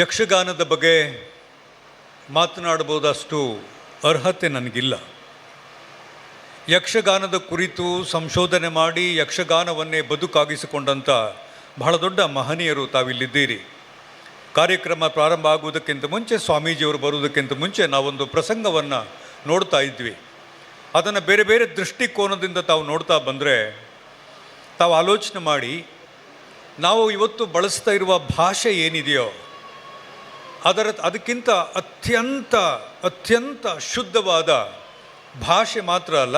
ಯಕ್ಷಗಾನದ ಬಗ್ಗೆ ಮಾತನಾಡಬಹುದಷ್ಟು ಅರ್ಹತೆ ನನಗಿಲ್ಲ. ಯಕ್ಷಗಾನದ ಕುರಿತು ಸಂಶೋಧನೆ ಮಾಡಿ ಯಕ್ಷಗಾನವನ್ನೇ ಬದುಕಾಗಿಸಿಕೊಂಡಂಥ ಬಹಳ ದೊಡ್ಡ ಮಹನೀಯರು ತಾವಿಲ್ಲಿದ್ದೀರಿ. ಕಾರ್ಯಕ್ರಮ ಪ್ರಾರಂಭ ಆಗುವುದಕ್ಕಿಂತ ಮುಂಚೆ, ಸ್ವಾಮೀಜಿಯವರು ಬರುವುದಕ್ಕಿಂತ ಮುಂಚೆ ನಾವೊಂದು ಪ್ರಸಂಗವನ್ನು ನೋಡ್ತಾ ಇದ್ವಿ. ಅದನ್ನು ಬೇರೆ ಬೇರೆ ದೃಷ್ಟಿಕೋನದಿಂದ ತಾವು ನೋಡ್ತಾ ಬಂದರೆ ತಾವು ಆಲೋಚನೆ ಮಾಡಿ, ನಾವು ಇವತ್ತು ಬಳಸ್ತಾ ಇರುವ ಭಾಷೆ ಏನಿದೆಯೋ ಅದಕ್ಕಿಂತ ಅತ್ಯಂತ ಶುದ್ಧವಾದ ಭಾಷೆ ಮಾತ್ರ ಅಲ್ಲ,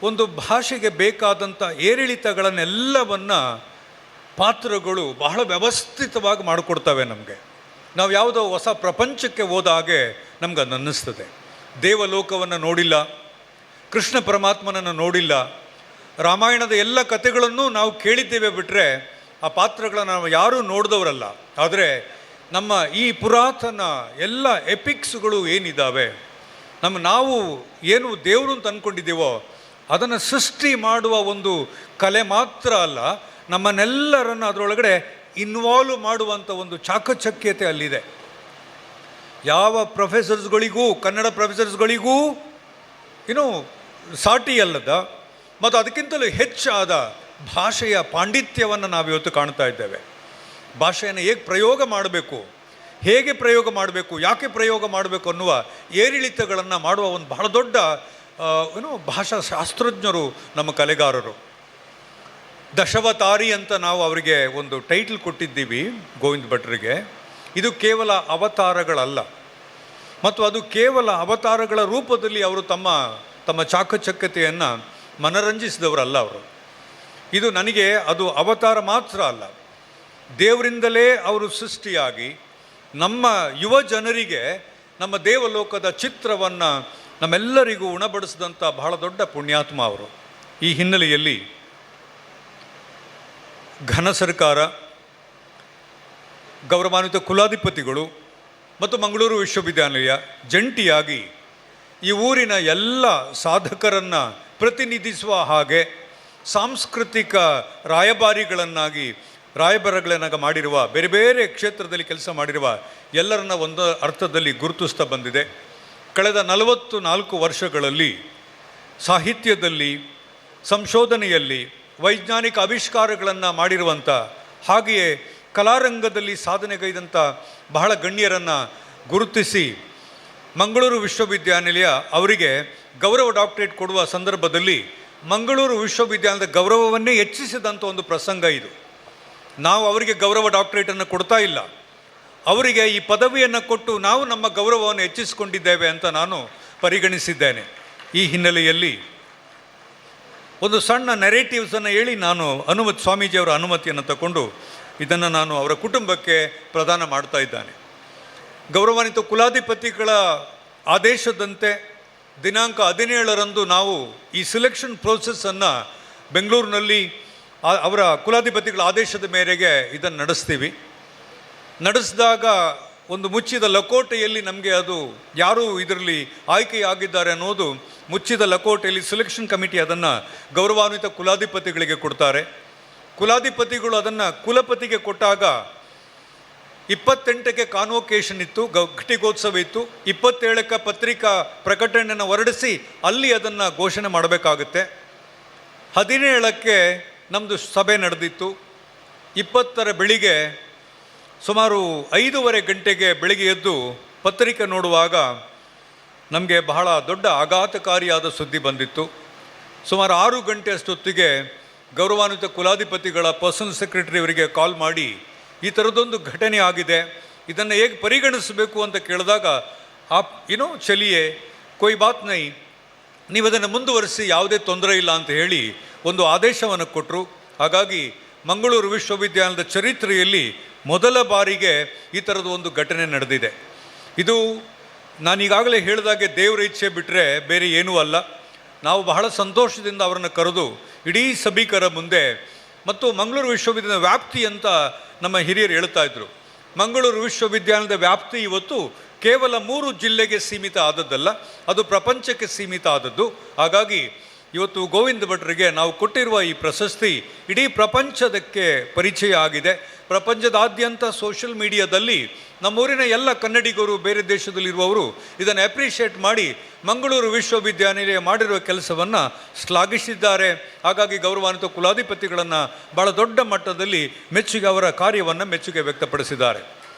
ಒಂದು ಭಾಷೆಗೆ ಬೇಕಾದಂಥ ಏರಿಳಿತಗಳನ್ನೆಲ್ಲವನ್ನು ಪಾತ್ರಗಳು ಬಹಳ ವ್ಯವಸ್ಥಿತವಾಗಿ ಮಾಡಿಕೊಡ್ತವೆ ನಮಗೆ. ನಾವು ಯಾವುದೋ ಹೊಸ ಪ್ರಪಂಚಕ್ಕೆ ಹೋದ ಹಾಗೆ ನಮ್ಗೆ ಅದು ಅನ್ನಿಸ್ತದೆ. ದೇವಲೋಕವನ್ನು ನೋಡಿಲ್ಲ, ಕೃಷ್ಣ ಪರಮಾತ್ಮನನ್ನು ನೋಡಿಲ್ಲ, ರಾಮಾಯಣದ ಎಲ್ಲ ಕಥೆಗಳನ್ನು ನಾವು ಕೇಳಿದ್ದೇವೆ ಬಿಟ್ಟರೆ ಆ ಪಾತ್ರಗಳನ್ನು ನಾವು ಯಾರೂ ನೋಡಿದವರಲ್ಲ. ಆದರೆ ನಮ್ಮ ಈ ಪುರಾತನ ಎಲ್ಲ ಎಪಿಕ್ಸ್ಗಳು ಏನಿದ್ದಾವೆ, ನಾವು ಏನು ದೇವರು ಅಂತ ಅಂದ್ಕೊಂಡಿದ್ದೀವೋ ಅದನ್ನು ಸೃಷ್ಟಿ ಮಾಡುವ ಒಂದು ಕಲೆ ಮಾತ್ರ ಅಲ್ಲ, ನಮ್ಮನ್ನೆಲ್ಲರನ್ನು ಅದರೊಳಗಡೆ ಇನ್ವಾಲ್ವ್ ಮಾಡುವಂಥ ಒಂದು ಚಾಕಚಕ್ಯತೆ ಅಲ್ಲಿದೆ. ಯಾವ ಪ್ರೊಫೆಸರ್ಸ್ಗಳಿಗೂ, ಕನ್ನಡ ಪ್ರೊಫೆಸರ್ಸ್ಗಳಿಗೂ ಸಾಟಿ ಅಲ್ಲದ ಮತ್ತು ಅದಕ್ಕಿಂತಲೂ ಹೆಚ್ಚಾದ ಭಾಷೆಯ ಪಾಂಡಿತ್ಯವನ್ನು ನಾವಿವತ್ತು ಕಾಣ್ತಾ ಇದ್ದೇವೆ. ಭಾಷೆಯನ್ನು ಹೇಗೆ ಪ್ರಯೋಗ ಮಾಡಬೇಕು, ಯಾಕೆ ಪ್ರಯೋಗ ಮಾಡಬೇಕು ಅನ್ನುವ ಏರಿಳಿತಗಳನ್ನು ಮಾಡುವ ಒಂದು ಬಹಳ ದೊಡ್ಡ ಭಾಷಾ ಶಾಸ್ತ್ರಜ್ಞರು ನಮ್ಮ ಕಲೆಗಾರರು. ದಶಾವತಾರಿ ಅಂತ ನಾವು ಅವರಿಗೆ ಒಂದು ಟೈಟಲ್ ಕೊಟ್ಟಿದ್ದೀವಿ ಗೋವಿಂದ ಭಟ್ರಿಗೆ. ಇದು ಕೇವಲ ಅವತಾರಗಳಲ್ಲ, ಮತ್ತು ಅದು ಕೇವಲ ಅವತಾರಗಳ ರೂಪದಲ್ಲಿ ಅವರು ತಮ್ಮ ಚಾಕಚಕ್ಯತೆಯನ್ನು ಮನರಂಜಿಸಿದವರಲ್ಲ ಅವರು. ಇದು ನನಗೆ ಅದು ಅವತಾರ ಮಾತ್ರ ಅಲ್ಲ, ದೇವರಿಂದಲೇ ಅವರು ಸೃಷ್ಟಿಯಾಗಿ ನಮ್ಮ ಯುವ ಜನರಿಗೆ ನಮ್ಮ ದೇವಲೋಕದ ಚಿತ್ರವನ್ನು ನಮ್ಮೆಲ್ಲರಿಗೂ ಉಣಬಡಿಸಿದಂಥ ಬಹಳ ದೊಡ್ಡ ಪುಣ್ಯಾತ್ಮ ಅವರು. ಈ ಹಿನ್ನೆಲೆಯಲ್ಲಿ ಘನ ಸರ್ಕಾರ, ಗೌರವಾನ್ವಿತ ಕುಲಾಧಿಪತಿಗಳು ಮತ್ತು ಮಂಗಳೂರು ವಿಶ್ವವಿದ್ಯಾನಿಲಯ ಜಂಟಿಯಾಗಿ ಈ ಊರಿನ ಎಲ್ಲ ಸಾಧಕರನ್ನು ಪ್ರತಿನಿಧಿಸುವ ಹಾಗೆ ಸಾಂಸ್ಕೃತಿಕ ರಾಯಭಾರಿಗಳನ್ನಾಗಿ ಮಾಡಿರುವ, ಬೇರೆ ಬೇರೆ ಕ್ಷೇತ್ರದಲ್ಲಿ ಕೆಲಸ ಮಾಡಿರುವ ಎಲ್ಲರನ್ನ ಒಂದು ಅರ್ಥದಲ್ಲಿ ಗುರುತಿಸ್ತಾ ಬಂದಿದೆ. ಕಳೆದ 44 ವರ್ಷಗಳಲ್ಲಿ ಸಾಹಿತ್ಯದಲ್ಲಿ, ಸಂಶೋಧನೆಯಲ್ಲಿ ವೈಜ್ಞಾನಿಕ ಆವಿಷ್ಕಾರಗಳನ್ನು ಮಾಡಿರುವಂಥ, ಹಾಗೆಯೇ ಕಲಾರಂಗದಲ್ಲಿ ಸಾಧನೆಗೈದಂಥ ಬಹಳ ಗಣ್ಯರನ್ನು ಗುರುತಿಸಿ ಮಂಗಳೂರು ವಿಶ್ವವಿದ್ಯಾನಿಲಯ ಅವರಿಗೆ ಗೌರವ ಡಾಕ್ಟರೇಟ್ ಕೊಡುವ ಸಂದರ್ಭದಲ್ಲಿ ಮಂಗಳೂರು ವಿಶ್ವವಿದ್ಯಾಲಯದ ಗೌರವವನ್ನೇ ಹೆಚ್ಚಿಸಿದಂಥ ಒಂದು ಪ್ರಸಂಗ ಇದು. ನಾವು ಅವರಿಗೆ ಗೌರವ ಡಾಕ್ಟರೇಟನ್ನು ಕೊಡ್ತಾ ಇಲ್ಲ, ಅವರಿಗೆ ಈ ಪದವಿಯನ್ನು ಕೊಟ್ಟು ನಾವು ನಮ್ಮ ಗೌರವವನ್ನು ಹೆಚ್ಚಿಸಿಕೊಂಡಿದ್ದೇವೆ ಅಂತ ನಾನು ಪರಿಗಣಿಸಿದ್ದೇನೆ. ಈ ಹಿನ್ನೆಲೆಯಲ್ಲಿ ಒಂದು ಸಣ್ಣ ನೆರೇಟಿವ್ಸನ್ನು ಹೇಳಿ ನಾನು ಸ್ವಾಮೀಜಿಯವರ ಅನುಮತಿಯನ್ನು ತಗೊಂಡು ಇದನ್ನು ನಾನು ಅವರ ಕುಟುಂಬಕ್ಕೆ ಪ್ರದಾನ ಮಾಡ್ತಾ ಇದ್ದಾನೆ. ಗೌರವಾನ್ವಿತ ಕುಲಾಧಿಪತಿಗಳ ಆದೇಶದಂತೆ ದಿನಾಂಕ 17ರಂದು ನಾವು ಈ ಸಿಲೆಕ್ಷನ್ ಪ್ರೋಸೆಸ್ಸನ್ನು ಬೆಂಗಳೂರಿನಲ್ಲಿ ಅವರ ಕುಲಾಧಿಪತಿಗಳ ಆದೇಶದ ಮೇರೆಗೆ ಇದನ್ನು ನಡೆಸಿದಾಗ ಒಂದು ಮುಚ್ಚಿದ ಲಕೋಟೆಯಲ್ಲಿ ನಮಗೆ ಅದು ಯಾರು ಇದರಲ್ಲಿ ಆಯ್ಕೆಯಾಗಿದ್ದಾರೆ ಅನ್ನೋದು ಮುಚ್ಚಿದ ಲಕೋಟೆಯಲ್ಲಿ ಸಿಲೆಕ್ಷನ್ ಕಮಿಟಿ ಅದನ್ನು ಗೌರವಾನ್ವಿತ ಕುಲಾಧಿಪತಿಗಳಿಗೆ ಕೊಡ್ತಾರೆ. ಕುಲಾಧಿಪತಿಗಳು ಅದನ್ನು ಕುಲಪತಿಗೆ ಕೊಟ್ಟಾಗ 28ಕ್ಕೆ ಕಾನ್ವೊಕೇಶನ್ ಇತ್ತು, ಘಟಿಕೋತ್ಸವ ಇತ್ತು. 27ಕ್ಕೆ ಪತ್ರಿಕಾ ಪ್ರಕಟಣೆಯನ್ನು ಹೊರಡಿಸಿ ಅಲ್ಲಿ ಅದನ್ನು ಘೋಷಣೆ ಮಾಡಬೇಕಾಗುತ್ತೆ. 17ಕ್ಕೆ ನಮ್ಮದು ಸಭೆ ನಡೆದಿತ್ತು. 20ರ ಬೆಳಿಗ್ಗೆ ಸುಮಾರು 5:30 ಗಂಟೆಗೆ ಬೆಳಿಗ್ಗೆ ಎದ್ದು ಪತ್ರಿಕೆ ನೋಡುವಾಗ ನಮಗೆ ಬಹಳ ದೊಡ್ಡ ಆಘಾತಕಾರಿಯಾದ ಸುದ್ದಿ ಬಂದಿತ್ತು. ಸುಮಾರು 6 ಗಂಟೆ ಅಷ್ಟೊತ್ತಿಗೆ ಗೌರವಾನ್ವಿತ ಕುಲಾಧಿಪತಿಗಳ ಪರ್ಸನಲ್ ಸೆಕ್ರೆಟರಿ ಅವರಿಗೆ ಕಾಲ್ ಮಾಡಿ ಈ ಥರದ್ದೊಂದು ಘಟನೆ ಆಗಿದೆ, ಇದನ್ನು ಹೇಗೆ ಪರಿಗಣಿಸಬೇಕು ಅಂತ ಕೇಳಿದಾಗ ಚಲಿಯೇ ಕೊಯ್ ಬಾತ್ ನೈ, ನೀವು ಅದನ್ನು ಮುಂದುವರಿಸಿ, ಯಾವುದೇ ತೊಂದರೆ ಇಲ್ಲ ಅಂತ ಹೇಳಿ ಒಂದು ಆದೇಶವನ್ನು ಕೊಟ್ಟರು. ಹಾಗಾಗಿ ಮಂಗಳೂರು ವಿಶ್ವವಿದ್ಯಾಲಯದ ಚರಿತ್ರೆಯಲ್ಲಿ ಮೊದಲ ಬಾರಿಗೆ ಈ ಥರದ ಒಂದು ಘಟನೆ ನಡೆದಿದೆ. ಇದು ನಾನೀಗಾಗಲೇ ಹೇಳಿದಾಗೆ ದೇವರ ಇಚ್ಛೆ ಬಿಟ್ಟರೆ ಬೇರೆ ಏನೂ ಅಲ್ಲ. ನಾವು ಬಹಳ ಸಂತೋಷದಿಂದ ಅವರನ್ನು ಕರೆದು ಇಡೀ ಸಭಿಕರ ಮುಂದೆ, ಮತ್ತು ಮಂಗಳೂರು ವಿಶ್ವವಿದ್ಯಾಲಯದ ವ್ಯಾಪ್ತಿ ಅಂತ ನಮ್ಮ ಹಿರಿಯರು ಹೇಳ್ತಾ ಇದ್ರು. ಮಂಗಳೂರು ವಿಶ್ವವಿದ್ಯಾಲಯದ ವ್ಯಾಪ್ತಿ ಇವತ್ತು ಕೇವಲ 3 ಜಿಲ್ಲೆಗೆ ಸೀಮಿತ ಆದದ್ದಲ್ಲ, ಅದು ಪ್ರಪಂಚಕ್ಕೆ ಸೀಮಿತ ಆದದ್ದು. ಹಾಗಾಗಿ ಇವತ್ತು ಗೋವಿಂದ ಭಟ್ರಿಗೆ ನಾವು ಕೊಟ್ಟಿರುವ ಈ ಪ್ರಶಸ್ತಿ ಇಡೀ ಪ್ರಪಂಚದಕ್ಕೆ ಪರಿಚಯ ಆಗಿದೆ. ಪ್ರಪಂಚದಾದ್ಯಂತ ಸೋಷಿಯಲ್ ಮೀಡಿಯಾದಲ್ಲಿ ನಮ್ಮೂರಿನ ಎಲ್ಲ ಕನ್ನಡಿಗರು, ಬೇರೆ ದೇಶದಲ್ಲಿರುವವರು ಇದನ್ನು ಅಪ್ರಿಷಿಯೇಟ್ ಮಾಡಿ ಮಂಗಳೂರು ವಿಶ್ವವಿದ್ಯಾನಿಲಯ ಮಾಡಿರುವ ಕೆಲಸವನ್ನು ಶ್ಲಾಘಿಸಿದ್ದಾರೆ. ಹಾಗಾಗಿ ಗೌರವಾನ್ವಿತ ಕುಲಾಧಿಪತಿಗಳನ್ನು ಭಾಳ ದೊಡ್ಡ ಮಟ್ಟದಲ್ಲಿ ಮೆಚ್ಚುಗೆ, ಅವರ ಕಾರ್ಯವನ್ನು ಮೆಚ್ಚುಗೆ ವ್ಯಕ್ತಪಡಿಸಿದ್ದಾರೆ.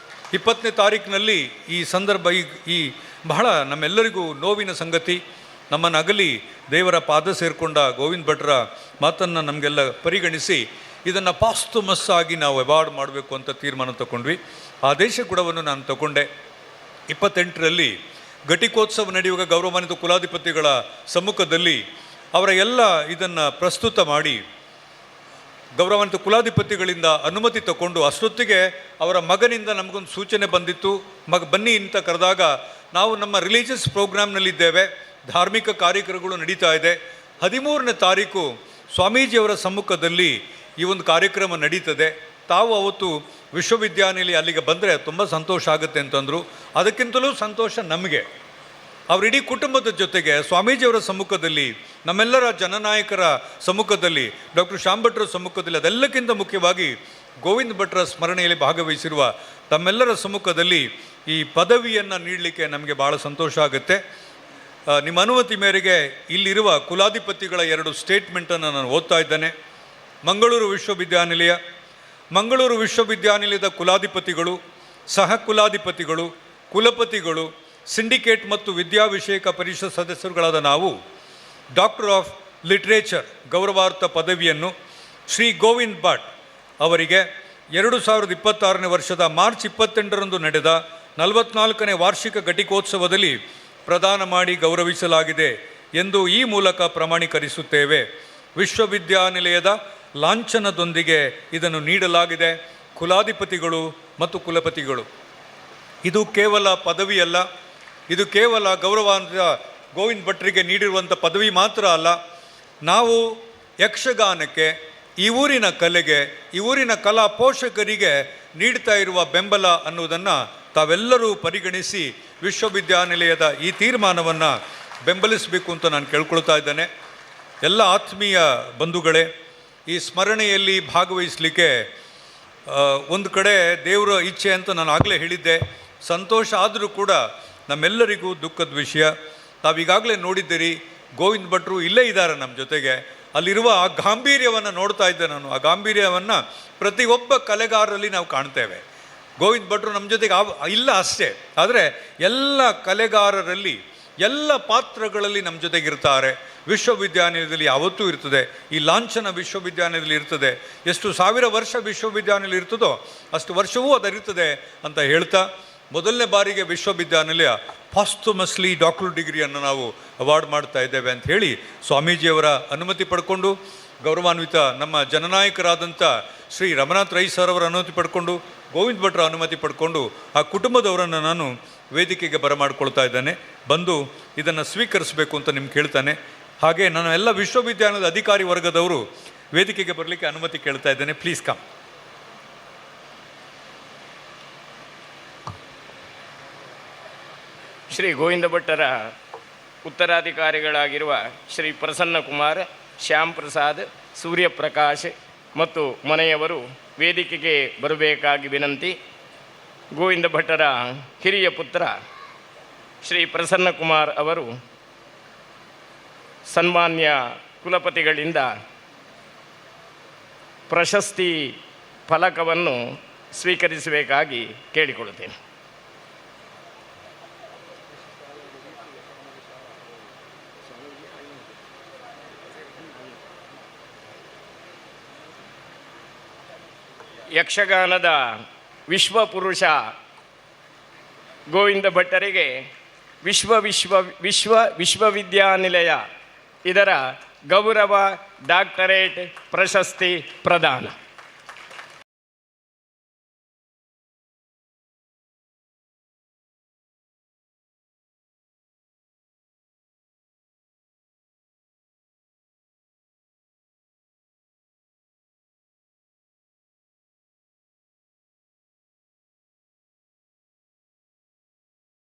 20ನೇ ತಾರೀಕಿನಲ್ಲಿ ಈ ಸಂದರ್ಭ ಈ ಬಹಳ ನಮ್ಮೆಲ್ಲರಿಗೂ ನೋವಿನ ಸಂಗತಿ. ನಮ್ಮನ್ನು ಅಗಲಿ ದೇವರ ಪಾದ ಸೇರಿಕೊಂಡ ಗೋವಿಂದ ಭಟ್ರ ಮಾತನ್ನು ನಮಗೆಲ್ಲ ಪರಿಗಣಿಸಿ ಇದನ್ನು ಪಾಸ್ತುಮಸ್ ಆಗಿ ನಾವು ಅವಾರ್ಡ್ ಮಾಡಬೇಕು ಅಂತ ತೀರ್ಮಾನ ತಗೊಂಡ್ವಿ. ಆದೇಶ ಕೂಡವನ್ನು ನಾನು ತಗೊಂಡೆ. 28ರಲ್ಲಿ ಘಟಿಕೋತ್ಸವ ನಡೆಯುವಾಗ ಗೌರವಾನ್ವಿತ ಕುಲಾಧಿಪತಿಗಳ ಸಮ್ಮುಖದಲ್ಲಿ ಅವರ ಎಲ್ಲ ಇದನ್ನು ಪ್ರಸ್ತುತ ಮಾಡಿ ಗೌರವಾನ್ವಿತ ಕುಲಾಧಿಪತಿಗಳಿಂದ ಅನುಮತಿ ತಗೊಂಡು, ಅಷ್ಟೊತ್ತಿಗೆ ಅವರ ಮಗನಿಂದ ನಮಗೊಂದು ಸೂಚನೆ ಬಂದಿತ್ತು, ಬನ್ನಿ ಅಂತ ಕರೆದಾಗ ನಾವು ನಮ್ಮ ರಿಲೀಜಿಯಸ್ ಪ್ರೋಗ್ರಾಮ್ನಲ್ಲಿದ್ದೇವೆ, ಧಾರ್ಮಿಕ ಕಾರ್ಯಕ್ರಮಗಳು ನಡೀತಾ ಇದೆ. 13ನೇ ತಾರೀಕು ಸ್ವಾಮೀಜಿಯವರ ಸಮ್ಮುಖದಲ್ಲಿ ಈ ಒಂದು ಕಾರ್ಯಕ್ರಮ ನಡೀತದೆ, ತಾವು ಅವತ್ತು ವಿಶ್ವವಿದ್ಯಾನಿಲಯ ಅಲ್ಲಿಗೆ ಬಂದರೆ ತುಂಬ ಸಂತೋಷ ಆಗುತ್ತೆ ಅಂತಂದರು. ಅದಕ್ಕಿಂತಲೂ ಸಂತೋಷ ನಮಗೆ, ಅವರಿಡೀ ಕುಟುಂಬದ ಜೊತೆಗೆ ಸ್ವಾಮೀಜಿಯವರ ಸಮ್ಮುಖದಲ್ಲಿ, ನಮ್ಮೆಲ್ಲರ ಜನನಾಯಕರ ಸಮ್ಮುಖದಲ್ಲಿ, ಡಾಕ್ಟರ್ ಶ್ಯಾಮ್ ಭಟ್ರ ಸಮ್ಮುಖದಲ್ಲಿ, ಅದೆಲ್ಲಕ್ಕಿಂತ ಮುಖ್ಯವಾಗಿ ಗೋವಿಂದ ಭಟ್ರ ಸ್ಮರಣೆಯಲ್ಲಿ ಭಾಗವಹಿಸಿರುವ ತಮ್ಮೆಲ್ಲರ ಸಮ್ಮುಖದಲ್ಲಿ ಈ ಪದವಿಯನ್ನು ನೀಡಲಿಕ್ಕೆ ನಮಗೆ ಭಾಳ ಸಂತೋಷ ಆಗುತ್ತೆ. ನಿಮ್ಮ ಅನುಮತಿ ಮೇರೆಗೆ ಇಲ್ಲಿರುವ ಕುಲಾಧಿಪತಿಗಳ 2 ಸ್ಟೇಟ್ಮೆಂಟನ್ನು ನಾನು ಓದ್ತಾ ಇದ್ದೇನೆ. ಮಂಗಳೂರು ವಿಶ್ವವಿದ್ಯಾನಿಲಯದ ಕುಲಾಧಿಪತಿಗಳು, ಸಹ ಕುಲಾಧಿಪತಿಗಳು, ಕುಲಪತಿಗಳು, ಸಿಂಡಿಕೇಟ್ ಮತ್ತು ವಿದ್ಯಾವಿಷಯಕ ಪರಿಷತ್ ಸದಸ್ಯರುಗಳಾದ ನಾವು ಡಾಕ್ಟರ್ ಆಫ್ ಲಿಟ್ರೇಚರ್ ಗೌರವಾರ್ಥ ಪದವಿಯನ್ನು ಶ್ರೀ ಗೋವಿಂದ್ ಭಟ್ ಅವರಿಗೆ 2026ನೇ ವರ್ಷದ ಮಾರ್ಚ್ 28ರಂದು ನಡೆದ 44ನೇ ವಾರ್ಷಿಕ ಘಟಿಕೋತ್ಸವದಲ್ಲಿ ಪ್ರದಾನ ಮಾಡಿ ಗೌರವಿಸಲಾಗಿದೆ ಎಂದು ಈ ಮೂಲಕ ಪ್ರಮಾಣೀಕರಿಸುತ್ತೇವೆ. ವಿಶ್ವವಿದ್ಯಾನಿಲಯದ ಲಾಂಛನದೊಂದಿಗೆ ಇದನ್ನು ನೀಡಲಾಗಿದೆ. ಕುಲಾಧಿಪತಿಗಳು ಮತ್ತು ಕುಲಪತಿಗಳು, ಇದು ಕೇವಲ ಪದವಿಯಲ್ಲ, ಇದು ಕೇವಲ ಗೌರವಾನ್ವಿತ ಗೋವಿಂದ ಭಟ್ರಿಗೆ ನೀಡಿರುವಂಥ ಪದವಿ ಮಾತ್ರ ಅಲ್ಲ. ನಾವು ಯಕ್ಷಗಾನಕ್ಕೆ, ಈ ಊರಿನ ಕಲೆಗೆ, ಈ ಊರಿನ ಕಲಾ ಪೋಷಕರಿಗೆ ನೀಡ್ತಾ ಇರುವ ಬೆಂಬಲ ಅನ್ನೋದನ್ನು ತಾವೆಲ್ಲರೂ ಪರಿಗಣಿಸಿ ವಿಶ್ವವಿದ್ಯಾನಿಲಯದ ಈ ತೀರ್ಮಾನವನ್ನು ಬೆಂಬಲಿಸಬೇಕು ಅಂತ ನಾನು ಕೇಳ್ಕೊಳ್ತಾ ಇದ್ದೇನೆ. ಎಲ್ಲ ಆತ್ಮೀಯ ಬಂಧುಗಳೇ, ಈ ಸ್ಮರಣೆಯಲ್ಲಿ ಭಾಗವಹಿಸಲಿಕ್ಕೆ ಒಂದು ಕಡೆ ದೇವರ ಇಚ್ಛೆ ಅಂತ ನಾನು ಆಗಲೇ ಹೇಳಿದ್ದೆ. ಸಂತೋಷ ಆದರೂ ಕೂಡ ನಮ್ಮೆಲ್ಲರಿಗೂ ದುಃಖದ ವಿಷಯ. ತಾವೀಗಾಗಲೇ ನೋಡಿದ್ದೀರಿ, ಗೋವಿಂದ ಭಟ್ರು ಇಲ್ಲೇ ಇದ್ದಾರೆ ನಮ್ಮ ಜೊತೆಗೆ. ಅಲ್ಲಿರುವ ಆ ಗಾಂಭೀರ್ಯವನ್ನು ನೋಡ್ತಾ ಇದ್ದೆ ನಾನು. ಆ ಗಾಂಭೀರ್ಯವನ್ನು ಪ್ರತಿಯೊಬ್ಬ ಕಲೆಗಾರರಲ್ಲಿ ನಾವು ಕಾಣ್ತೇವೆ. ಗೋವಿಂದ ಭಟ್ರು ನಮ್ಮ ಜೊತೆಗೆ ಇಲ್ಲ ಅಷ್ಟೇ, ಆದರೆ ಎಲ್ಲ ಕಲೆಗಾರರಲ್ಲಿ, ಎಲ್ಲ ಪಾತ್ರಗಳಲ್ಲಿ ನಮ್ಮ ಜೊತೆಗಿರ್ತಾರೆ. ವಿಶ್ವವಿದ್ಯಾನಿಲಯದಲ್ಲಿ ಯಾವತ್ತೂ ಇರ್ತದೆ, ಈ ಲಾಂಛನ ವಿಶ್ವವಿದ್ಯಾನಿಲಯದಲ್ಲಿ ಇರ್ತದೆ. ಎಷ್ಟು 1000 ವರ್ಷ ವಿಶ್ವವಿದ್ಯಾನಿಲಯ ಇರ್ತದೋ ಅಷ್ಟು ವರ್ಷವೂ ಅದರಿರ್ತದೆ ಅಂತ ಹೇಳ್ತಾ, ಮೊದಲನೇ ಬಾರಿಗೆ ವಿಶ್ವವಿದ್ಯಾನಿಲಯ ಪಾಸ್ತುಮಸ್ಲಿ ಡಾಕ್ಟರ್ ಡಿಗ್ರಿಯನ್ನು ನಾವು ಅವಾರ್ಡ್ ಮಾಡ್ತಾ ಇದ್ದೇವೆ ಅಂತ ಹೇಳಿ ಸ್ವಾಮೀಜಿಯವರ ಅನುಮತಿ ಪಡ್ಕೊಂಡು, ಗೌರವಾನ್ವಿತ ನಮ್ಮ ಜನನಾಯಕರಾದಂಥ ಶ್ರೀ ರಮನಾಥ್ ರೈ ಸರ್ ಅವರ ಅನುಮತಿ ಪಡ್ಕೊಂಡು, ಗೋವಿಂದ ಭಟ್ರ ಅನುಮತಿ ಪಡ್ಕೊಂಡು, ಆ ಕುಟುಂಬದವರನ್ನು ನಾನು ವೇದಿಕೆಗೆ ಬರಮಾಡ್ಕೊಳ್ತಾ ಇದ್ದೇನೆ. ಬಂದು ಇದನ್ನು ಸ್ವೀಕರಿಸಬೇಕು ಅಂತ ನಿಮ್ಗೆ ಕೇಳ್ತಾನೆ. ಹಾಗೆ ನಾನು ಎಲ್ಲ ವಿಶ್ವವಿದ್ಯಾಲಯದ ಅಧಿಕಾರಿ ವರ್ಗದವರು ವೇದಿಕೆಗೆ ಬರಲಿಕ್ಕೆ ಅನುಮತಿ ಕೇಳ್ತಾ ಇದ್ದೇನೆ. Please come. ಶ್ರೀ ಗೋವಿಂದ ಭಟ್ಟರ ಉತ್ತರಾಧಿಕಾರಿಗಳಾಗಿರುವ ಶ್ರೀ ಪ್ರಸನ್ನ ಕುಮಾರ್, ಶ್ಯಾಮ್ ಪ್ರಸಾದ್, ಸೂರ್ಯಪ್ರಕಾಶ್ ಮತ್ತು ಮನೆಯವರು ವೇದಿಕೆಗೆ ಬರಬೇಕಾಗಿ ವಿನಂತಿ. ಗೋವಿಂದ ಭಟ್ಟರ ಹಿರಿಯ ಪುತ್ರ ಶ್ರೀ ಪ್ರಸನ್ನ ಕುಮಾರ್ ಅವರು ಸನ್ಮಾನ್ಯ ಕುಲಪತಿಗಳಿಂದ ಪ್ರಶಸ್ತಿ ಫಲಕವನ್ನು ಸ್ವೀಕರಿಸಬೇಕಾಗಿ ಕೇಳಿಕೊಳ್ಳುತ್ತೇನೆ. ಯಕ್ಷಗಾನದ ವಿಶ್ವಪುರುಷ ಗೋವಿಂದ ಭಟ್ಟರಿಗೆ ವಿಶ್ವವಿದ್ಯಾನಿಲಯ ಇದರ ಗೌರವ ಡಾಕ್ಟರೇಟ್ ಪ್ರಶಸ್ತಿ ಪ್ರದಾನ.